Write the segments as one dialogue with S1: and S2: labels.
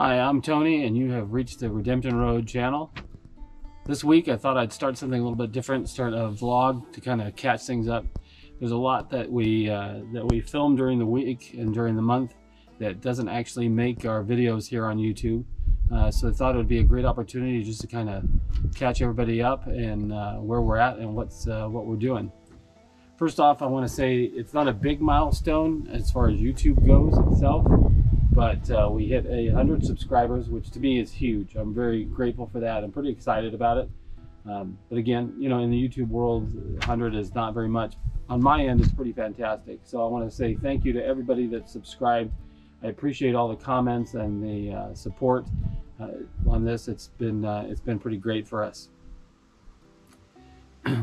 S1: Hi, I'm Tony, and you have reached the Redemption Road channel. This week I thought I'd start something a little bit different, start a vlog to kind of catch things up. There's a lot that we film during the week and during the month that doesn't actually make our videos here on YouTube. So I thought it would be a great opportunity just to kind of catch everybody up and where we're at and what we're doing. First off, I want to say it's not a big milestone as far as YouTube goes itself, but we hit 100 subscribers, which to me is huge. I'm very grateful for that. I'm pretty excited about it. But again, you know, in the YouTube world, 100 is not very much. On my end, it's pretty fantastic. So I want to say thank you to everybody that subscribed. I appreciate all the comments and the support on this. It's been pretty great for us.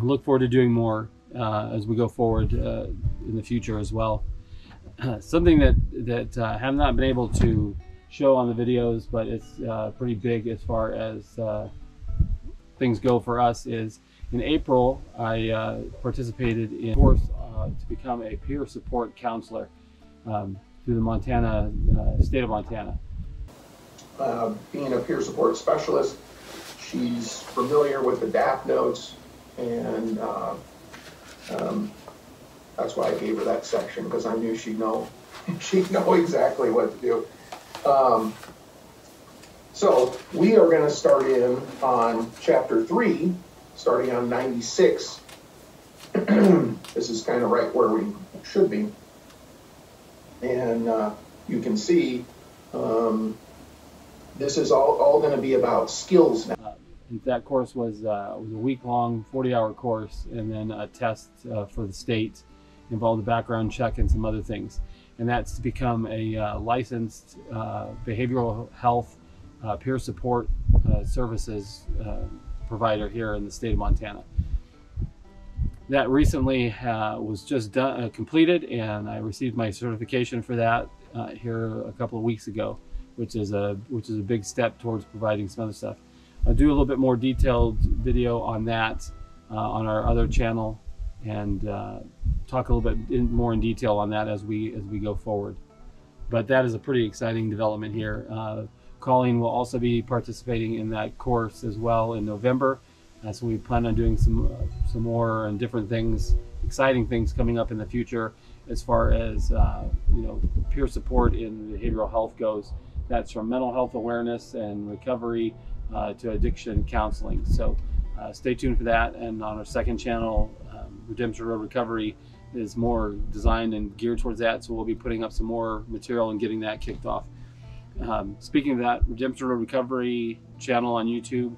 S1: Look forward to doing more as we go forward in the future as well. Something that I have not been able to show on the videos, but it's pretty big as far as things go for us, is in April I participated in a course to become a peer support counselor through the Montana state of Montana.
S2: Being a peer support specialist, she's familiar with the DAP notes, and that's why I gave her that section, because I knew she'd know exactly what to do. So we are going to start in on chapter 3, starting on 96. This is kind of right where we should be. And you can see this is all going to be about skills now.
S1: That course was a week-long, 40-hour course, and then a test for the state. Involved a background check and some other things. And that's to become a licensed behavioral health peer support services provider here in the state of Montana. That recently was just completed, and I received my certification for that here a couple of weeks ago, which is a big step towards providing some other stuff. I'll do a little bit more detailed video on that on our other channel, and talk a little bit more in detail on that as we go forward. But that is a pretty exciting development here. Colleen will also be participating in that course as well in November. So we plan on doing some more and different things, exciting things coming up in the future as far as you know, peer support in behavioral health goes. That's from mental health awareness and recovery to addiction counseling. So stay tuned for that. And on our second channel, Redemption Road Recovery is more designed and geared towards that, so we'll be putting up some more material and getting that kicked off. Speaking of that, Redemption Road Recovery channel on YouTube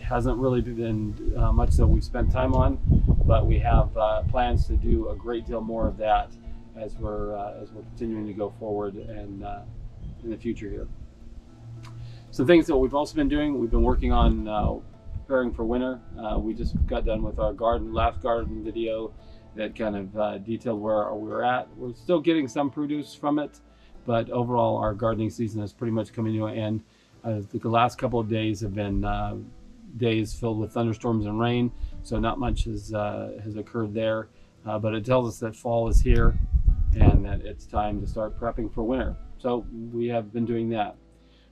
S1: hasn't really been much that we've spent time on, but we have plans to do a great deal more of that as we're continuing to go forward and in the future here. Some things that we've also been doing, we've been working on preparing for winter. We just got done with our last garden video that kind of detailed where we were at. We're still getting some produce from it, but overall our gardening season is pretty much coming to an end. I think the last couple of days have been days filled with thunderstorms and rain, so not much has occurred there, but it tells us that fall is here and that it's time to start prepping for winter. So we have been doing that.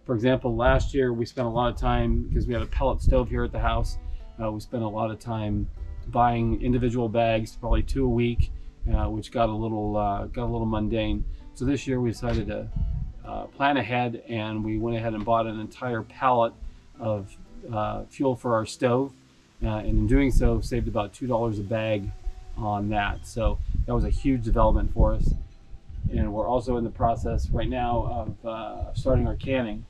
S1: For example, last year we spent a lot of time, because we had a pellet stove here at the house, we spent a lot of time buying individual bags, probably 2 a week, which got a little mundane. So this year we decided to plan ahead, and we went ahead and bought an entire pallet of fuel for our stove, and in doing so saved about $2 a bag on that. So that was a huge development for us. And we're also in the process right now of starting our canning,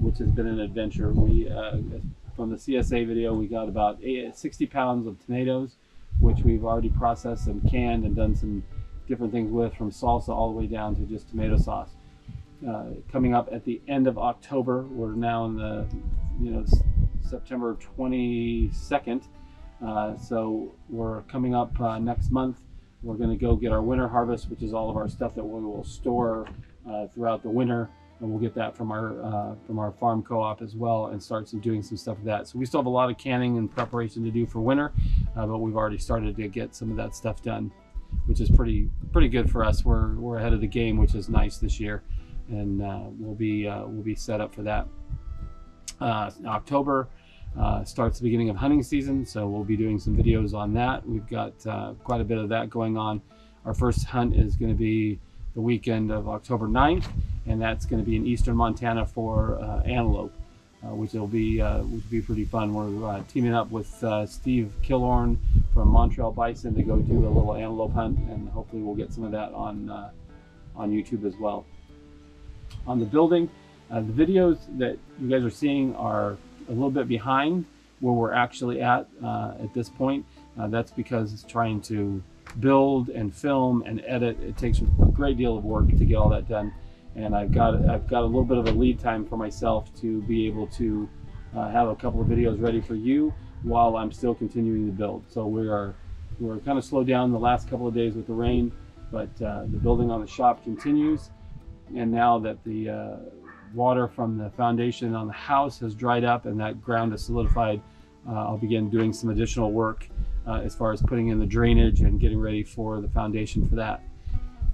S1: which has been an adventure. We from the CSA video, we got about 60 pounds of tomatoes, which we've already processed and canned and done some different things with, from salsa all the way down to just tomato sauce. Coming up at the end of October, we're now in the September 22nd, so we're coming up next month. We're going to go get our winter harvest, which is all of our stuff that we will store throughout the winter, and we'll get that from our farm co-op as well, and start doing some stuff with that. So we still have a lot of canning and preparation to do for winter, but we've already started to get some of that stuff done, which is pretty good for us. We're ahead of the game, which is nice this year. and we'll be set up for that. October starts the beginning of hunting season, so we'll be doing some videos on that. We've got quite a bit of that going on. Our first hunt is going to be the weekend of October 9th, and that's going to be in eastern Montana for antelope, which will be pretty fun. We're teaming up with Steve Killorn from Montreal Bison to go do a little antelope hunt, and hopefully we'll get some of that on YouTube as well. On the building, the videos that you guys are seeing are a little bit behind where we're actually at this point. That's because it's trying to build and film and edit. It takes a great deal of work to get all that done, and I've got a little bit of a lead time for myself to be able to have a couple of videos ready for you while I'm still continuing to build. So we're kind of slowed down the last couple of days with the rain, but the building on the shop continues, and now that the water from the foundation on the house has dried up and that ground is solidified, I'll begin doing some additional work as far as putting in the drainage and getting ready for the foundation for that.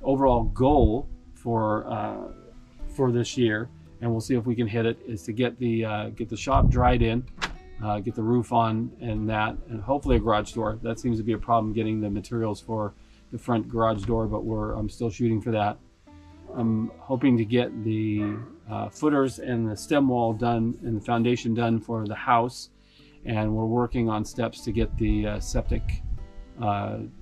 S1: Overall goal for this year, and we'll see if we can hit it, is to get the shop dried in, get the roof on and that, and hopefully a garage door. That seems to be a problem getting the materials for the front garage door, but I'm still shooting for that. I'm hoping to get the footers and the stem wall done and the foundation done for the house, and we're working on steps to get the septic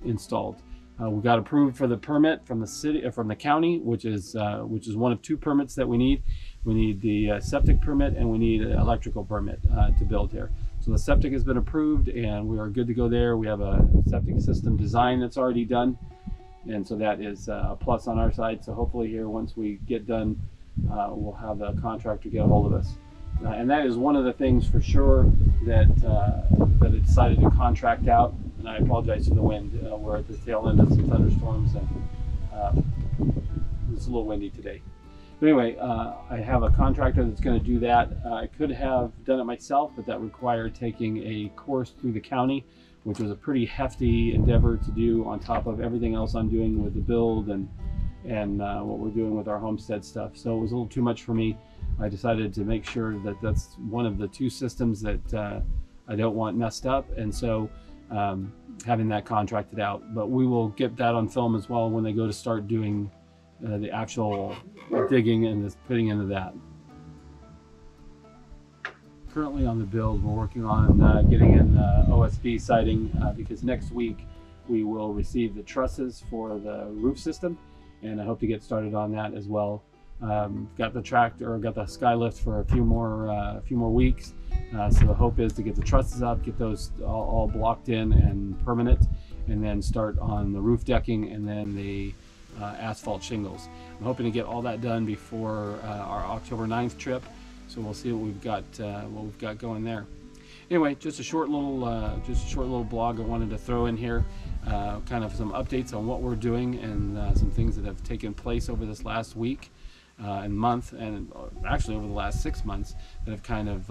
S1: installed. We got approved for the permit from the city, from the county, which is one of two permits that we need. We need the septic permit and we need an electrical permit to build here. So the septic has been approved and we are good to go there. We have a septic system design that's already done, and so that is a plus on our side. So hopefully here, once we get done, we'll have the contractor get a hold of us. And that is one of the things for sure that I decided to contract out. And I apologize for the wind. We're at the tail end of some thunderstorms, and it's a little windy today. But anyway, I have a contractor that's going to do that. I could have done it myself, but that required taking a course through the county, which was a pretty hefty endeavor to do on top of everything else I'm doing with the build and what we're doing with our homestead stuff. So it was a little too much for me. I decided to make sure that that's one of the two systems that I don't want messed up, and so having that contracted out. But we will get that on film as well when they go to start doing the actual digging and the putting into that. Currently on the build, we're working on getting in OSB siding because next week we will receive the trusses for the roof system, and I hope to get started on that as well. Got the tractor, got the Skylift for a few more weeks. So the hope is to get the trusses up, get those all blocked in and permanent, and then start on the roof decking and then the asphalt shingles. I'm hoping to get all that done before our October 9th trip. So we'll see what we've got going there. Anyway, just a short little blog I wanted to throw in here, kind of some updates on what we're doing and some things that have taken place over this last week and month, and actually over the last 6 months, that have kind of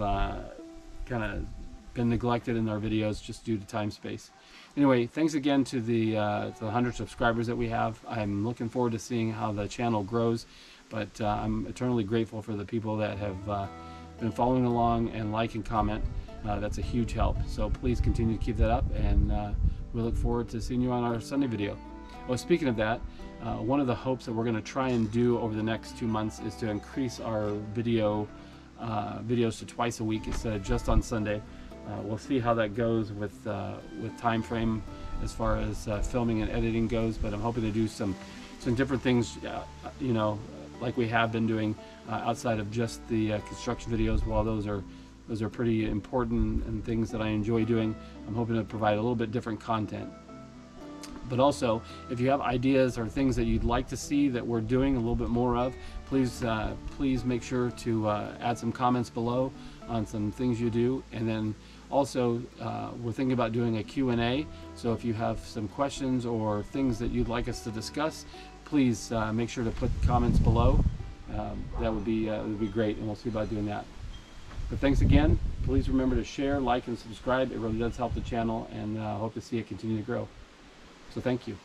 S1: been neglected in our videos just due to time space. Anyway, thanks again to the 100 subscribers that we have. I'm looking forward to seeing how the channel grows, but I'm eternally grateful for the people that have been following along and like and comment. That's a huge help. So please continue to keep that up, and we look forward to seeing you on our Sunday video. Oh, speaking of that, one of the hopes that we're going to try and do over the next 2 months is to increase our videos to twice a week instead of just on Sunday. We'll see how that goes with time frame as far as filming and editing goes, but I'm hoping to do some different things, you know, like we have been doing outside of just the construction videos. While those are pretty important and things that I enjoy doing, I'm hoping to provide a little bit different content. But also, if you have ideas or things that you'd like to see that we're doing a little bit more of, please make sure to add some comments below on some things you do. And then also, we're thinking about doing a Q&A. So if you have some questions or things that you'd like us to discuss, please make sure to put comments below. That would be great, and we'll see about doing that. But thanks again. Please remember to share, like, and subscribe. It really does help the channel, and hope to see it continue to grow. So thank you.